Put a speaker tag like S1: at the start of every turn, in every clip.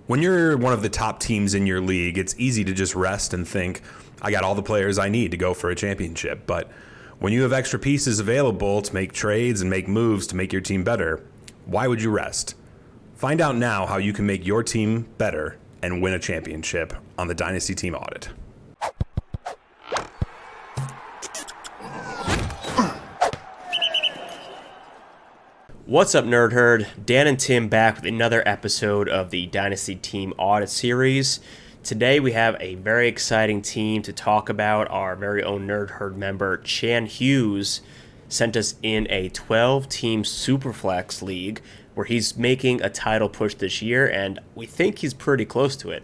S1: When you're one of the top teams in your league, it's easy to just rest and think, I got all the players I need to go for a championship. But when you have extra pieces available to make trades and make moves to make your team better, why would you rest? Find out now how you can make your team better and win a championship on the Dynasty Team Audit.
S2: What's up, Nerd Herd? Dan and Tim back with another episode of the Dynasty Team Audit Series. Today we have a very exciting team to talk about. Our very own Nerd Herd member, Chanhughes, sent us in a 12-team Superflex league where he's making a title push this year, and we think he's pretty close to it.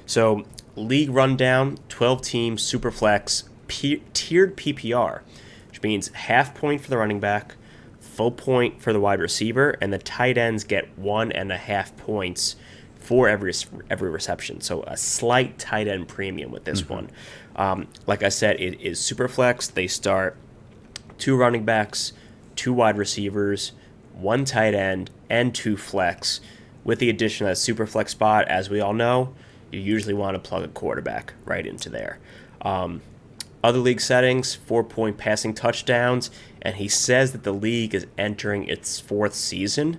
S2: So, league rundown, 12-team Superflex tiered PPR, which means half point for the running back, full point for the wide receiver, and the tight ends get 1.5 points for every reception. So a slight tight end premium with this one. Like I said, it is super flex. They start 2 running backs, 2 wide receivers, 1 tight end, and 2 flex. With the addition of that super flex spot, as we all know, you usually want to plug a quarterback right into there. Other league settings, 4-point passing touchdowns, and he says that the league is entering its 4th season.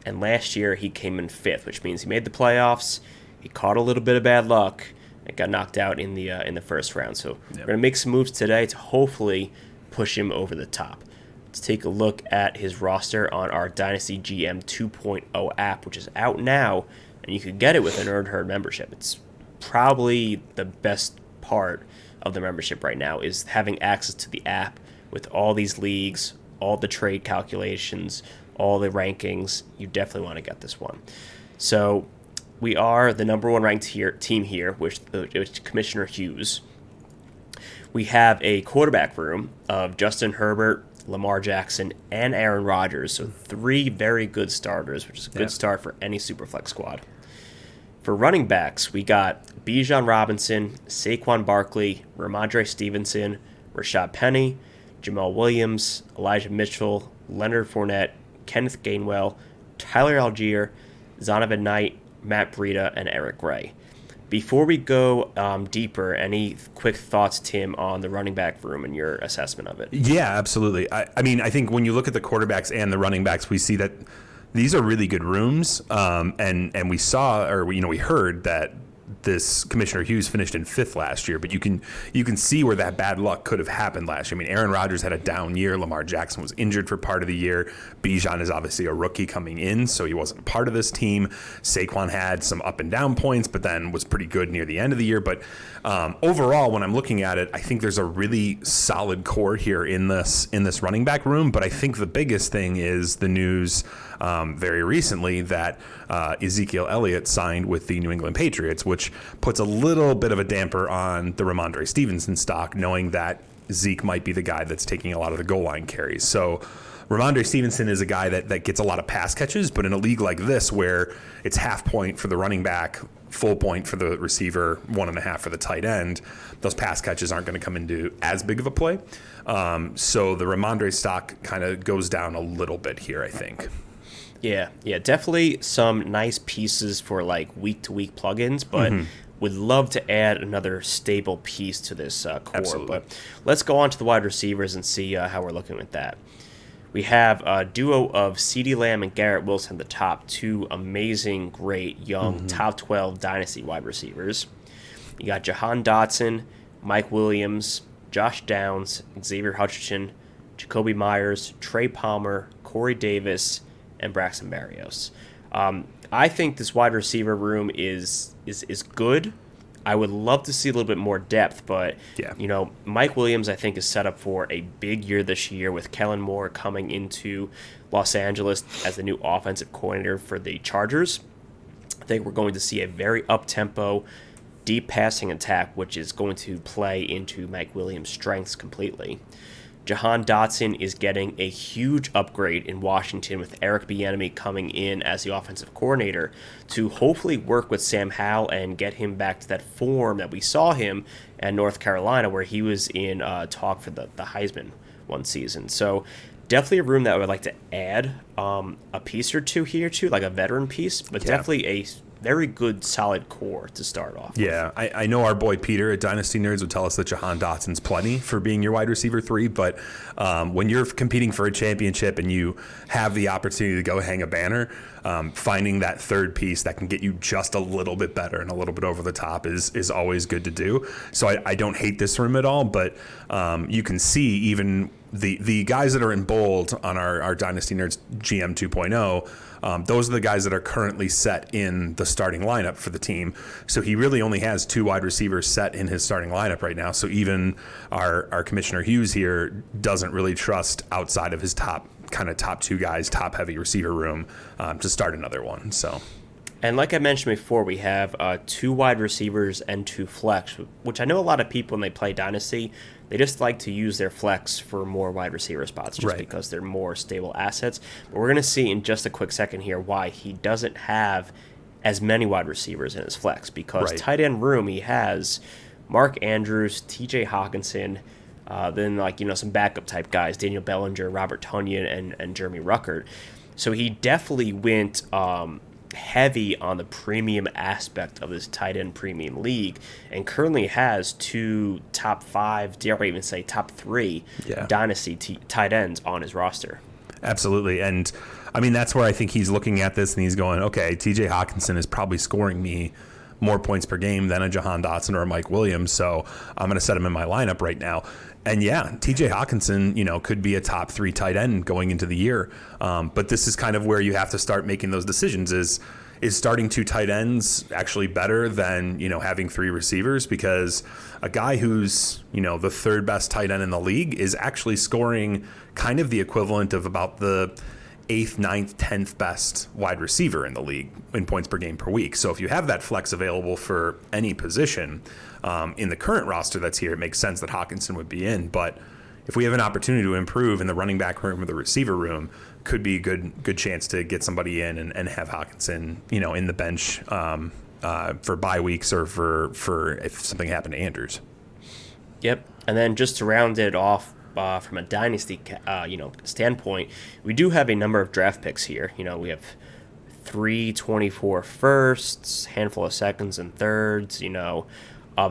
S2: And last year he came in 5th, which means he made the playoffs. He caught a little bit of bad luck and got knocked out in the first round. So We're going to make some moves today to hopefully push him over the top. Let's take a look at his roster on our Dynasty GM 2.0 app, which is out now, and you can get it with a Nerd Herd membership. It's probably the best part of the membership right now is having access to the app with all these leagues, all the trade calculations, all the rankings. You definitely want to get this one. So we are the number 1 ranked team here, which Commissioner Hughes. We have a quarterback room of Justin Herbert, Lamar Jackson, and Aaron Rodgers. So 3 very good starters, which is a good start for any Superflex squad. For running backs, we got Bijan Robinson, Saquon Barkley, Ramondre Stevenson, Rashad Penny, Jamal Williams, Elijah Mitchell, Leonard Fournette, Kenneth Gainwell, Tyler Algier, Zonovan Knight, Matt Breida, and Eric Gray. Before we go deeper, any quick thoughts, Tim, on the running back room and your assessment of it?
S1: Yeah, absolutely. I mean, I think when you look at the quarterbacks and the running backs, we see that these are really good rooms. And we saw, or we heard that this Commissioner Hughes finished in 5th last year, but you can see where that bad luck could have happened last year. I mean, Aaron Rodgers had a down year. Lamar Jackson was injured for part of the year. Bijan is obviously a rookie coming in, so he wasn't part of this team. Saquon had some up and down points, but then was pretty good near the end of the year. But overall, when I'm looking at it, I think there's a really solid core here in this running back room. But I think the biggest thing is the news very recently that Ezekiel Elliott signed with the New England Patriots, which puts a little bit of a damper on the Ramondre Stevenson stock, knowing that Zeke might be the guy that's taking a lot of the goal line carries. So Ramondre Stevenson is a guy that gets a lot of pass catches, but in a league like this where it's half point for the running back, full point for the receiver, 1.5 for the tight end, those pass catches aren't going to come into as big of a play. So the Ramondre stock kind of goes down a little bit here, I think.
S2: Yeah, definitely some nice pieces for like week-to-week plugins, but would love to add another stable piece to this core.
S1: Absolutely.
S2: But let's go on to the wide receivers and see how we're looking with that. We have a duo of CeeDee Lamb and Garrett Wilson at the top, 2 amazing, great, young, top 12 Dynasty wide receivers. You got Jahan Dotson, Mike Williams, Josh Downs, Xavier Hutchinson, Jacoby Myers, Trey Palmer, Corey Davis, and Braxton Berrios. I think this wide receiver room is good. I would love to see a little bit more depth, but Mike Williams, I think, is set up for a big year this year with Kellen Moore coming into Los Angeles as the new offensive coordinator for the Chargers. I think we're going to see a very up-tempo, deep passing attack, which is going to play into Mike Williams' strengths completely. Jahan Dotson is getting a huge upgrade in Washington with Eric Bieniemy coming in as the offensive coordinator to hopefully work with Sam Howell and get him back to that form that we saw him at North Carolina, where he was in talk for the Heisman one season. So definitely a room that I would like to add a piece or two here too, like a veteran piece, but definitely very good, solid core to start off.
S1: Yeah, I know our boy Peter at Dynasty Nerds would tell us that Jahan Dotson's plenty for being your wide receiver 3, but when you're competing for a championship and you have the opportunity to go hang a banner, finding that third piece that can get you just a little bit better and a little bit over the top is always good to do. So I don't hate this room at all, but you can see even the guys that are in bold on our Dynasty Nerds GM 2.0, those are the guys that are currently set in the starting lineup for the team. So he really only has 2 wide receivers set in his starting lineup right now. So even our Commissioner Hughes here doesn't really trust outside of his top 2 guys, top heavy receiver room to start another one. So.
S2: And like I mentioned before, we have 2 wide receivers and 2 flex, which I know a lot of people when they play Dynasty, they just like to use their flex for more wide receiver spots just because they're more stable assets. But we're going to see in just a quick second here why he doesn't have as many wide receivers in his flex, because tight end room he has Mark Andrews, TJ Hawkinson, then some backup type guys, Daniel Bellinger, Robert Tonyan, and Jeremy Ruckert. So he definitely went heavy on the premium aspect of this tight end premium league, and currently has 2 top 5, dare I even say top 3 dynasty tight ends on his roster.
S1: Absolutely. And I mean, that's where I think he's looking at this and he's going, okay, TJ Hawkinson is probably scoring me more points per game than a Jahan Dotson or a Mike Williams, so I'm going to set him in my lineup right now. And yeah, TJ Hawkinson, could be a top 3 tight end going into the year. But this is kind of where you have to start making those decisions. Is starting 2 tight ends actually better than, having 3 receivers? Because a guy who's, the 3rd best tight end in the league is actually scoring kind of the equivalent of about the 8th, 9th, 10th best wide receiver in the league in points per game per week. So if you have that flex available for any position in the current roster that's here, it makes sense that Hawkinson would be in. But if we have an opportunity to improve in the running back room or the receiver room, could be a good chance to get somebody in and have Hawkinson, in the bench for bye weeks or for if something happened to Andrews.
S2: Yep. And then just to round it off, from a dynasty, standpoint, we do have a number of draft picks here. We have 324 firsts, handful of seconds and thirds.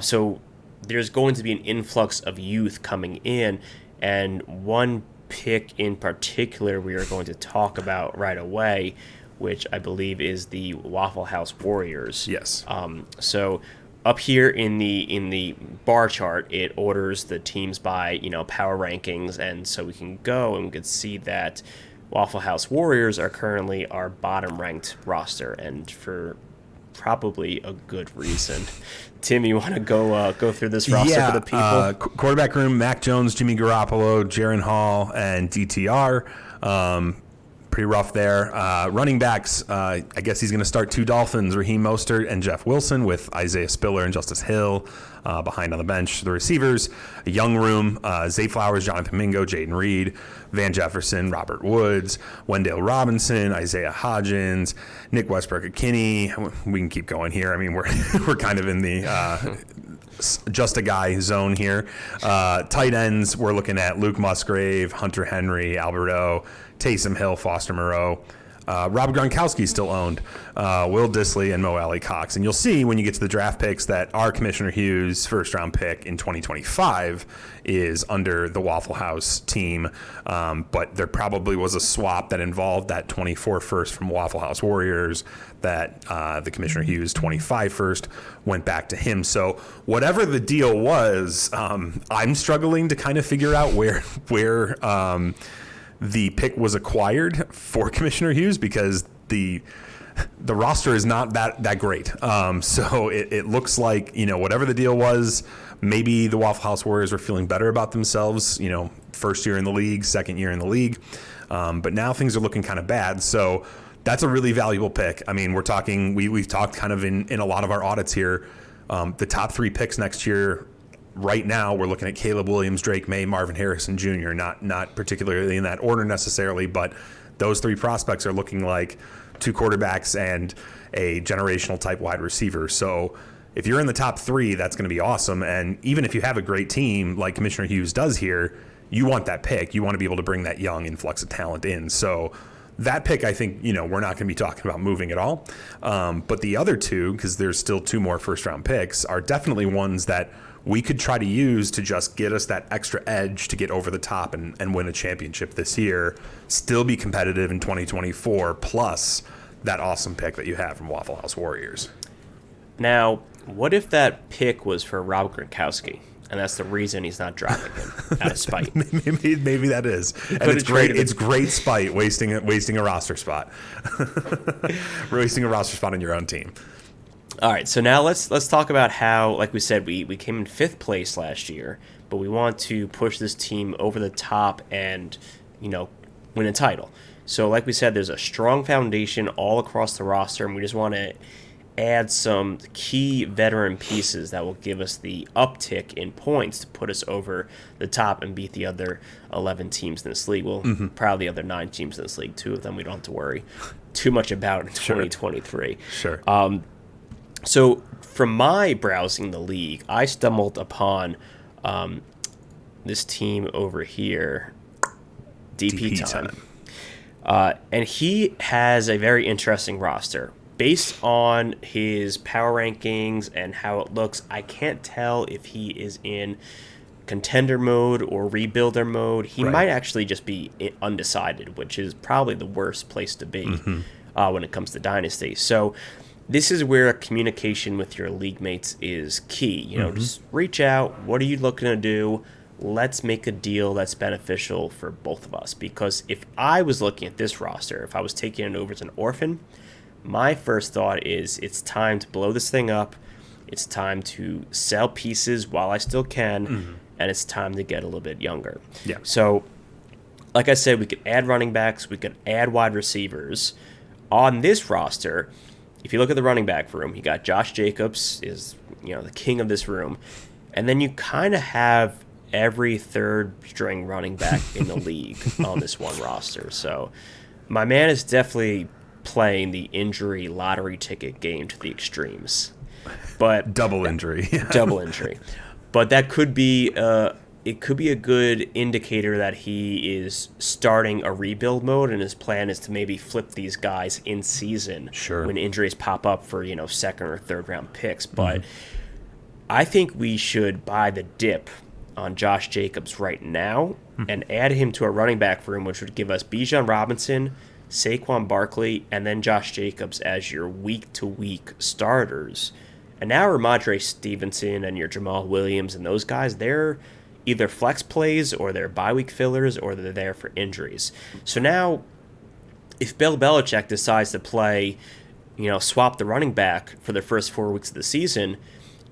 S2: So there's going to be an influx of youth coming in, and one pick in particular we are going to talk about right away, which I believe is the Waffle House Warriors.
S1: Yes.
S2: So up here in the bar chart, it orders the teams by power rankings, and so we can go and we can see that Waffle House Warriors are currently our bottom ranked roster, and for probably a good reason. Tim, you want to go through this roster for the people?
S1: Quarterback room: Mac Jones, Jimmy Garoppolo, Jaron Hall, and DTR. Pretty rough there. Running backs, I guess he's going to start 2 Dolphins, Raheem Mostert and Jeff Wilson, with Isaiah Spiller and Justice Hill behind on the bench. The receivers, a young room: Zay Flowers, Jonathan Mingo, Jaden Reed, Van Jefferson, Robert Woods, Wendell Robinson, Isaiah Hodgins, Nick Westbrook-Ikhine. We can keep going here. I mean, we're kind of in the just a guy zone here. Tight ends, we're looking at Luke Musgrave, Hunter Henry, Alberto, Taysom Hill, Foster Moreau. Rob Gronkowski still owned, Will Dissly, and Mo Alley Cox. And you'll see when you get to the draft picks that our Commissioner Hughes first-round pick in 2025 is under the Waffle House team. But there probably was a swap that involved that 24 first from Waffle House Warriors, that the Commissioner Hughes 25 first went back to him. So whatever the deal was, I'm struggling to kind of figure out where the pick was acquired for Commissioner Hughes, because the roster is not that great. So it looks like, whatever the deal was, maybe the Waffle House Warriors were feeling better about themselves, first year in the league, second year in the league. But now things are looking kind of bad. So that's a really valuable pick. I mean, we've talked kind of in a lot of our audits here, the top 3 picks next year. Right now, we're looking at Caleb Williams, Drake May, Marvin Harrison Jr., not particularly in that order necessarily, but those 3 prospects are looking like 2 quarterbacks and a generational type wide receiver. So if you're in the top 3, that's going to be awesome. And even if you have a great team like Commissioner Hughes does here, you want that pick. You want to be able to bring that young influx of talent in. So that pick, I think, we're not going to be talking about moving at all. But the other two, because there's still two more first-round picks, are definitely ones that we could try to use to just get us that extra edge to get over the top and win a championship this year, still be competitive in 2024, plus that awesome pick that you have from Waffle House Warriors.
S2: Now, what if that pick was for Rob Gronkowski, and that's the reason he's not dropping him out of spite?
S1: Maybe that is, and it's great. It's great spite wasting a roster spot, wasting a roster spot on your own team.
S2: All right, so now let's talk about how, like we said, we came in 5th place last year, but we want to push this team over the top and win a title. So, like we said, there's a strong foundation all across the roster, and we just want to add some key veteran pieces that will give us the uptick in points to put us over the top and beat the other 11 teams in this league. Well, probably the other 9 teams in this league. 2 of them we don't have to worry too much about in 2023.
S1: Sure.
S2: So from my browsing the league, I stumbled upon this team over here, DP Time. And he has a very interesting roster. Based on his power rankings and how it looks, I can't tell if he is in contender mode or rebuilder mode. He might actually just be undecided, which is probably the worst place to be when it comes to Dynasty. So this is where communication with your league mates is key. Just reach out. What are you looking to do? Let's make a deal that's beneficial for both of us. Because if I was looking at this roster, if I was taking it over as an orphan, my first thought is it's time to blow this thing up. It's time to sell pieces while I still can, and it's time to get a little bit younger.
S1: Yeah.
S2: So, like I said, we could add running backs. We could add wide receivers. On this roster, if you look at the running back room, you got Josh Jacobs is the king of this room, and then you kind of have every third string running back in the league on this one roster. So, my man is definitely playing the injury lottery ticket game to the extremes, but
S1: double injury.
S2: But that could be it could be a good indicator that he is starting a rebuild mode, and his plan is to maybe flip these guys in season when injuries pop up for 2nd or 3rd round picks. But I think we should buy the dip on Josh Jacobs right now and add him to a running back room, which would give us Bijan Robinson, Saquon Barkley, and then Josh Jacobs as your week-to-week starters. And now Ramondre Stevenson and your Jamal Williams and those guys, they're either flex plays or they're bye-week fillers or they're there for injuries. So now if Bill Belichick decides to play, swap the running back for the first 4 weeks of the season,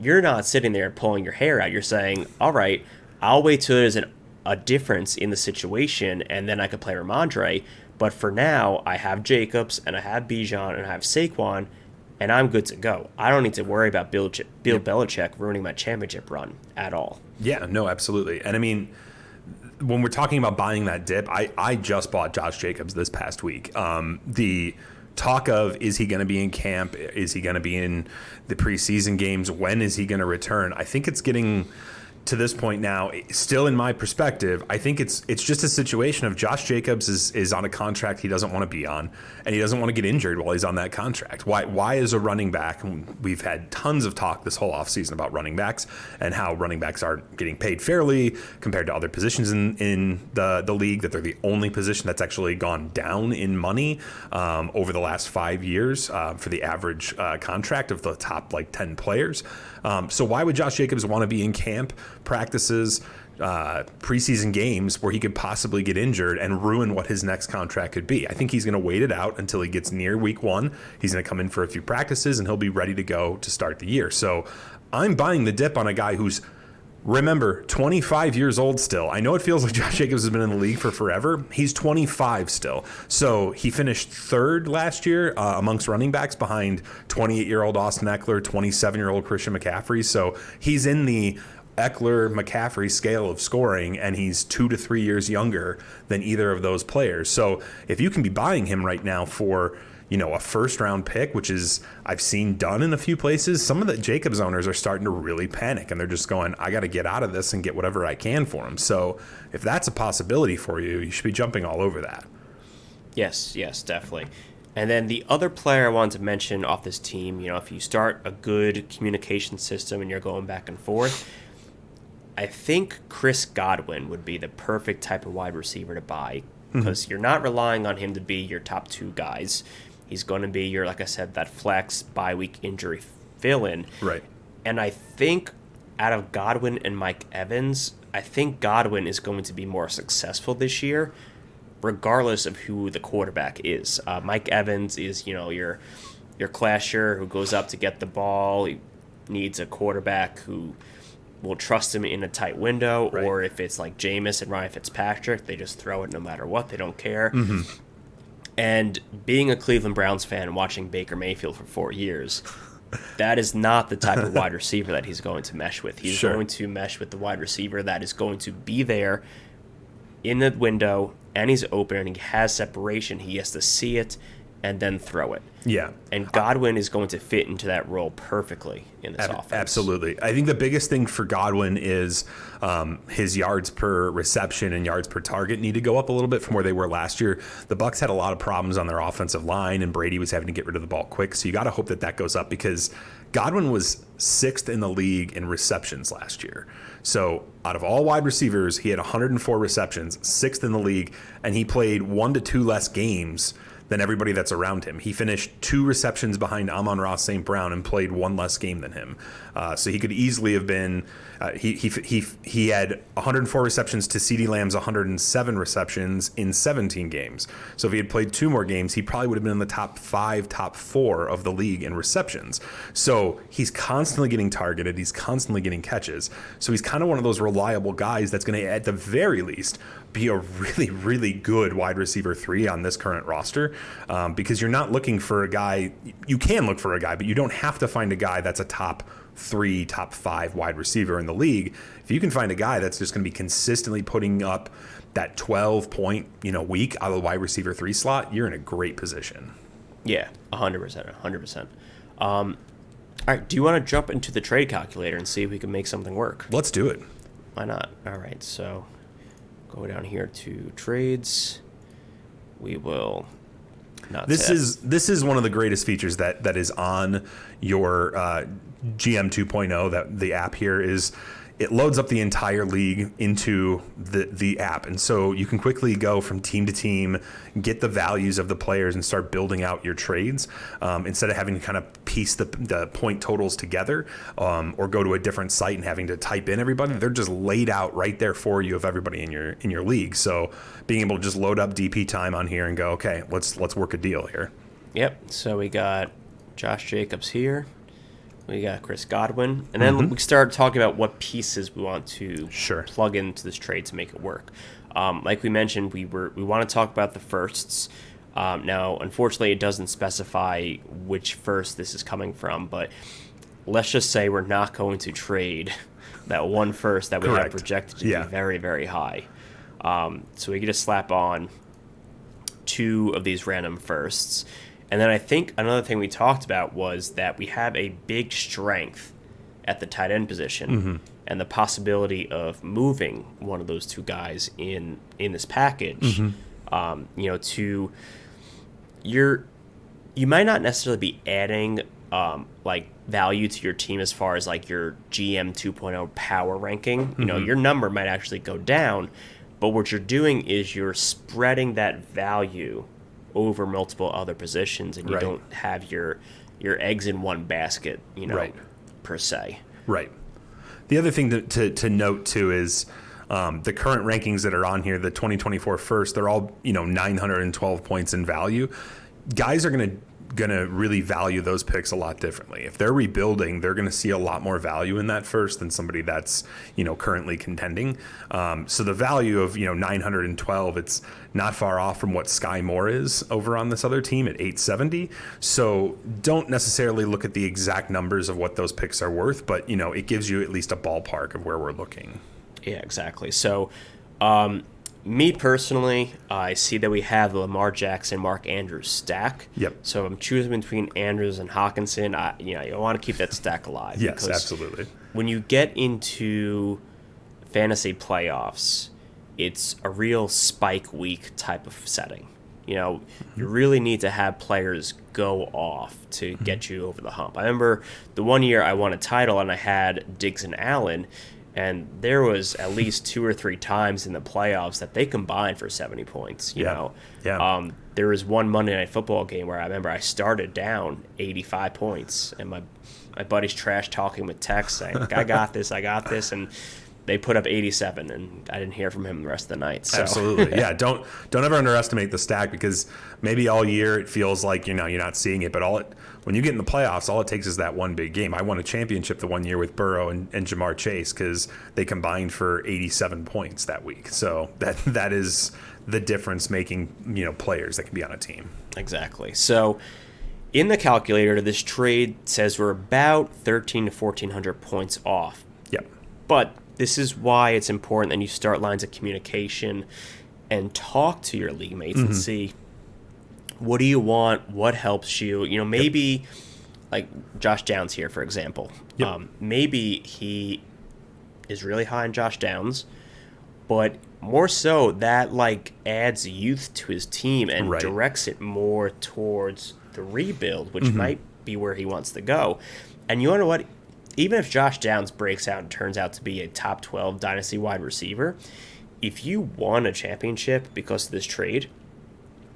S2: you're not sitting there pulling your hair out. You're saying, all right, I'll wait till there's a difference in the situation and then I can play Ramondre. But for now, I have Jacobs, and I have Bijan, and I have Saquon, and I'm good to go. I don't need to worry about Bill Belichick ruining my championship run at all.
S1: Yeah, no, absolutely. And I mean, when we're talking about buying that dip, I just bought Josh Jacobs this past week. The talk of, is he going to be in camp? Is he going to be in the preseason games? When is he going to return? I think it's getting to this point now, still in my perspective, I think it's just a situation of Josh Jacobs is on a contract he doesn't want to be on, and he doesn't want to get injured while he's on that contract. Why is a running back, and we've had tons of talk this whole offseason about running backs and how running backs aren't getting paid fairly compared to other positions in the league, that they're the only position that's actually gone down in money over the last 5 years for the average contract of the top 10 players. So why would Josh Jacobs want to be in camp, practices, preseason games where he could possibly get injured and ruin what his next contract could be? I think he's going to wait it out until he gets near week 1. He's going to come in for a few practices and he'll be ready to go to start the year. So I'm buying the dip on a guy who's, remember, 25 years old still. I know it feels like Josh Jacobs has been in the league for forever. He's 25 still. So he finished 3rd last year amongst running backs behind 28-year-old Austin Eckler, 27-year-old Christian McCaffrey. So he's in the Eckler-McCaffrey scale of scoring, and he's 2 to 3 years younger than either of those players. So if you can be buying him right now for a first-round pick, which is I've seen done in a few places, some of the Jacobs owners are starting to really panic, and they're just going, I got to get out of this and get whatever I can for him. So if that's a possibility for you, you should be jumping all over that.
S2: Yes, definitely. And then the other player I wanted to mention off this team, if you start a good communication system and you're going back and forth, I think Chris Godwin would be the perfect type of wide receiver to buy because you're not relying on him to be your top two guys. He's going to be your, like I said, that flex bye-week injury fill-in.
S1: Right.
S2: And I think out of Godwin and Mike Evans, I think Godwin is going to be more successful this year, regardless of who the quarterback is. Mike Evans is, your clasher who goes up to get the ball. He needs a quarterback who will trust him in a tight window,
S1: right.
S2: Or if it's like Jameis and Ryan Fitzpatrick, they just throw it no matter what. They don't care. And being a Cleveland Browns fan and watching Baker Mayfield for 4 years, that is not the type of wide receiver that he's going to mesh with. He's going to mesh with the wide receiver that is going to be there in the window, and he's open, and he has separation. He has to see it and then throw it.
S1: Yeah.
S2: And Godwin is going to fit into that role perfectly in this offense.
S1: Absolutely. I think the biggest thing for Godwin is his yards per reception and yards per target need to go up a little bit from where they were last year. The Bucs had a lot of problems on their offensive line, and Brady was having to get rid of the ball quick. So you got to hope that that goes up because Godwin was 6th in the league in receptions last year. So out of all wide receivers, he had 104 receptions, 6th in the league, and he played 1 to 2 less games than everybody that's around him. He finished 2 receptions behind Amon-Ra St. Brown and played 1 less game than him. So he could easily have been. He had 104 receptions to CeeDee Lamb's 107 receptions in 17 games. So if he had played 2 more games, he probably would have been in the top 5, top 4 of the league in receptions. So he's constantly getting targeted. He's constantly getting catches. So he's kind of one of those reliable guys that's going to, at the very least, be a really, really good wide receiver 3 on this current roster, because you're not looking for a guy. You can look for a guy, but you don't have to find a guy that's a top 3, top 5 wide receiver in the league. If you can find a guy that's just going to be consistently putting up that 12-point week out of the wide receiver 3 slot, you're in a great position.
S2: Yeah, 100%. All right, do you want to jump into the trade calculator and see if we can make something work?
S1: Let's do it.
S2: Why not? All right, so go down here to trades. We will not.
S1: This is one of the greatest features that is on your GM 2.0. That the app here is. It loads up the entire league into the app. And so you can quickly go from team to team, get the values of the players, and start building out your trades instead of having to kind of piece the point totals together or go to a different site and having to type in everybody. They're just laid out right there for you of everybody in your league. So being able to just load up DP time on here and go, okay, let's work a deal here.
S2: Yep. So we got Josh Jacobs here. We got Chris Godwin. And then we started talking about what pieces we want to plug into this trade to make it work. Like we mentioned, we want to talk about the firsts. Now, unfortunately, it doesn't specify which first this is coming from, but let's just say we're not going to trade that one first that we have projected to be very, very high. So we can just slap on 2 of these random firsts. And then I think another thing we talked about was that we have a big strength at the tight end position and the possibility of moving one of those 2 guys in this package, to you might not necessarily be adding like value to your team as far as like your GM 2.0 power ranking. Your number might actually go down, but what you're doing is you're spreading that value over multiple other positions, and you don't have your eggs in one basket, per se. Right.
S1: The other thing to note too is the current rankings that are on here, the 2024 first, they're all 912 points in value. Guys are gonna really value those picks a lot differently. If they're rebuilding, they're gonna see a lot more value in that first than somebody that's currently contending. So the value of 912, it's not far off from what Sky Moore is over on this other team at 870. So don't necessarily look at the exact numbers of what those picks are worth, but it gives you at least a ballpark of where we're looking.
S2: Yeah, exactly. So me personally, I see that we have the Lamar Jackson, Mark Andrews stack.
S1: Yep.
S2: So I'm choosing between Andrews and Hawkinson. You want to keep that stack alive.
S1: Yes, absolutely.
S2: When you get into fantasy playoffs, it's a real spike week type of setting. You really need to have players go off to get you over the hump. I remember the one year I won a title and I had Diggs and Allen, and there was at least 2 or 3 times in the playoffs that they combined for 70 points. There was one Monday Night Football game where I remember I started down 85 points, and my buddy's trash talking with text saying, I got this, and they put up 87, and I didn't hear from him the rest of the night. So.
S1: Absolutely, yeah. Don't ever underestimate the stack, because maybe all year it feels like you're not seeing it, but when you get in the playoffs, all it takes is that one big game. I won a championship the one year with Burrow and Jamar Chase because they combined for 87 points that week. So that is the difference making players that can be on a team.
S2: Exactly. So in the calculator, this trade says we're about 1,300 to 1,400 points off.
S1: Yep.
S2: But this is why it's important that you start lines of communication and talk to your league mates and see, what do you want? What helps you? Maybe like Josh Downs here, for example.
S1: Yep.
S2: Maybe he is really high on Josh Downs, but more so that adds youth to his team and directs it more towards the rebuild, which might be where he wants to go. And you know what? Even if Josh Downs breaks out and turns out to be a top 12 dynasty wide receiver, if you won a championship because of this trade,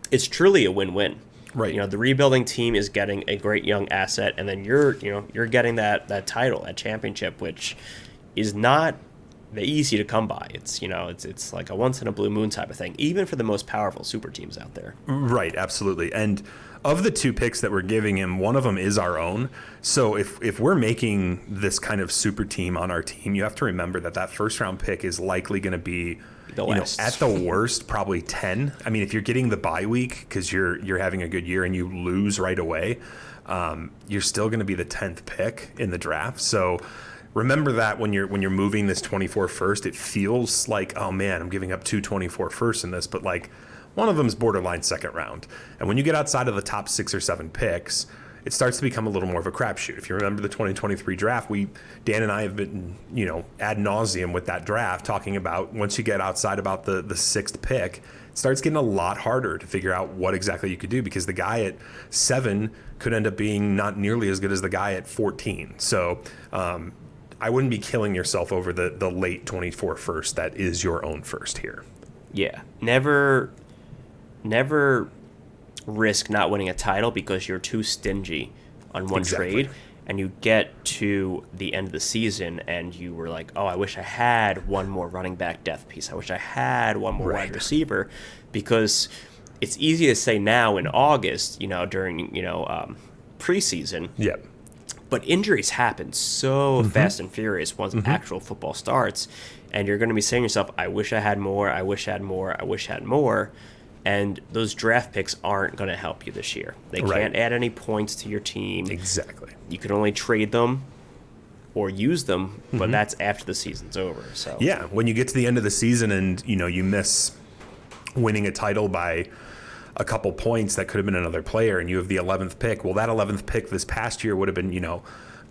S2: it's truly a win-win.
S1: Right.
S2: The rebuilding team is getting a great young asset, and then you're getting that title, that championship, which is not easy to come by. It's like a once in a blue moon type of thing, even for the most powerful super teams out there.
S1: Right, absolutely. And of the 2 picks that we're giving him, one of them is our own. So if we're making this kind of super team on our team, you have to remember that first round pick is likely going to be at the worst probably 10. I mean, if you're getting the bye week because you're having a good year and you lose right away, you're still going to be the 10th pick in the draft. So remember that when you're moving this 24 first, it feels like, oh man, I'm giving up 2 24 firsts in this, but one of them is borderline second round. And when you get outside of the top 6 or 7 picks, it starts to become a little more of a crapshoot. If you remember the 2023 draft, Dan and I have been, ad nauseum with that draft, talking about once you get outside about the 6th pick, it starts getting a lot harder to figure out what exactly you could do, because the guy at 7 could end up being not nearly as good as the guy at 14. So I wouldn't be killing yourself over the late 24 first that is your own first here.
S2: Yeah. Never risk not winning a title because you're too stingy on one trade, and you get to the end of the season and you were like, oh, I wish I had one more running back depth piece. I wish I had one more wide receiver, because it's easy to say now in August, during, preseason.
S1: Yep.
S2: But injuries happen so fast and furious once actual football starts, and you're going to be saying to yourself, I wish I had more, I wish I had more, I wish I had more. And those draft picks aren't going to help you this year. They can't add any points to your team.
S1: Exactly.
S2: You can only trade them or use them, but that's after the season's over. So
S1: yeah, when you get to the end of the season and you miss winning a title by a couple points that could have been another player, and you have the 11th pick. Well, that 11th pick this past year would have been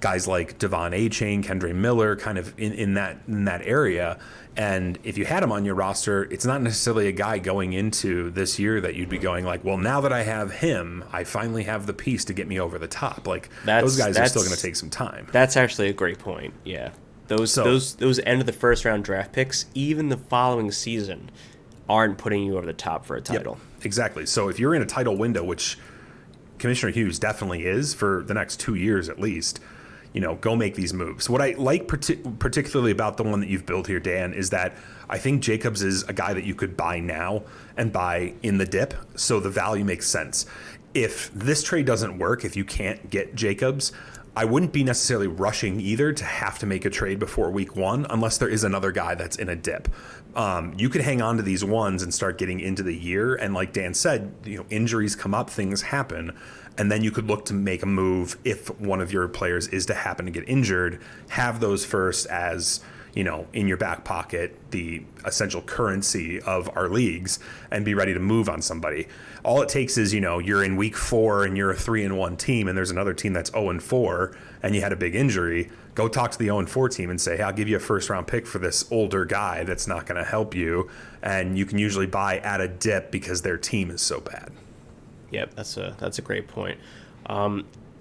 S1: guys like Devon Achane, Kendre Miller, kind of in that area. And if you had him on your roster, it's not necessarily a guy going into this year that you'd be going like, well, now that I have him, I finally have the piece to get me over the top. Those guys are still going to take some time.
S2: That's actually a great point. Yeah, those end of the first round draft picks, even the following season, aren't putting you over the top for a title.
S1: Yep, exactly. So if you're in a title window, which Commissioner Hughes definitely is for the next 2 years at least, go make these moves. What I like particularly about the one that you've built here, Dan, is that I think Jacobs is a guy that you could buy now and buy in the dip, so the value makes sense. If this trade doesn't work, if you can't get Jacobs, I wouldn't be necessarily rushing either to have to make a trade before week 1 unless there is another guy that's in a dip. You could hang on to these ones and start getting into the year, and like Dan said, injuries come up, things happen. And then you could look to make a move if one of your players is to happen to get injured, have those first as, in your back pocket, the essential currency of our leagues, and be ready to move on somebody. All it takes is, you're in week 4 and you're a 3-1 team, and there's another team that's 0-4, and you had a big injury. Go talk to the 0-4 team and say, hey, I'll give you a first-round pick for this older guy that's not going to help you, and you can usually buy at a dip because their team is so bad.
S2: Yep, that's a great point.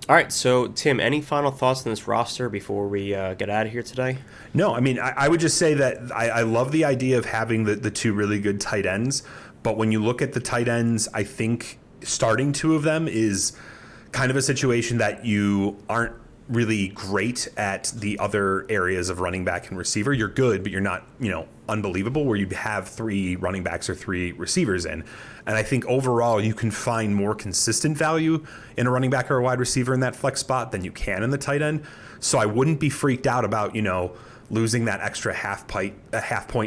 S2: All right, so Tim, any final thoughts on this roster before we get out of here today?
S1: No, I would just say that I love the idea of having the 2 really good tight ends, but when you look at the tight ends, I think starting 2 of them is kind of a situation that you aren't really great at the other areas of running back and receiver. You're good, but you're not, unbelievable, where you have 3 running backs or 3 receivers in. And I think overall you can find more consistent value in a running back or a wide receiver in that flex spot than you can in the tight end. So I wouldn't be freaked out about, losing that extra half point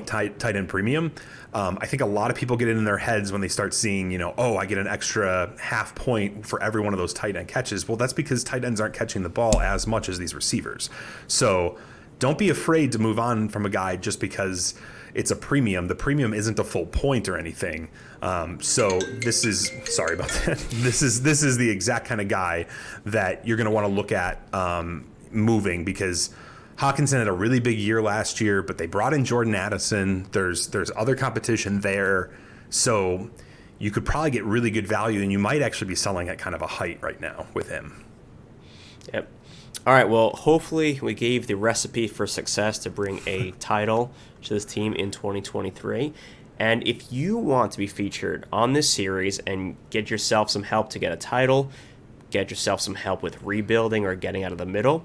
S1: tight end premium. I think a lot of people get it in their heads when they start seeing, I get an extra half point for every one of those tight end catches. Well, that's because tight ends aren't catching the ball as much as these receivers. So don't be afraid to move on from a guy just because it's a premium. The premium isn't a full point or anything. So this is, sorry about that. This is the exact kind of guy that you're going to want to look at moving, because Hawkinson had a really big year last year, but they brought in Jordan Addison. There's other competition there. So you could probably get really good value, and you might actually be selling at kind of a height right now with him.
S2: Yep. All right, well, hopefully we gave the recipe for success to bring a title to this team in 2023. And if you want to be featured on this series and get yourself some help to get a title, get yourself some help with rebuilding or getting out of the middle,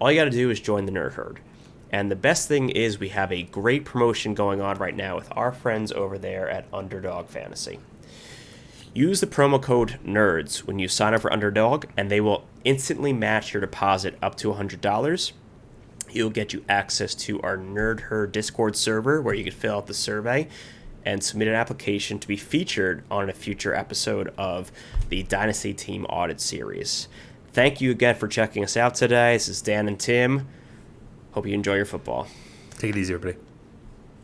S2: all you got to do is join the Nerd Herd. And the best thing is we have a great promotion going on right now with our friends over there at Underdog Fantasy. Use the promo code NERDS when you sign up for Underdog, and they will instantly match your deposit up to $100. It'll get you access to our Nerd Herd Discord server, where you can fill out the survey and submit an application to be featured on a future episode of the Dynasty Team Audit Series. Thank you again for checking us out today. This is Dan and Tim. Hope you enjoy your football.
S1: Take it easy, everybody.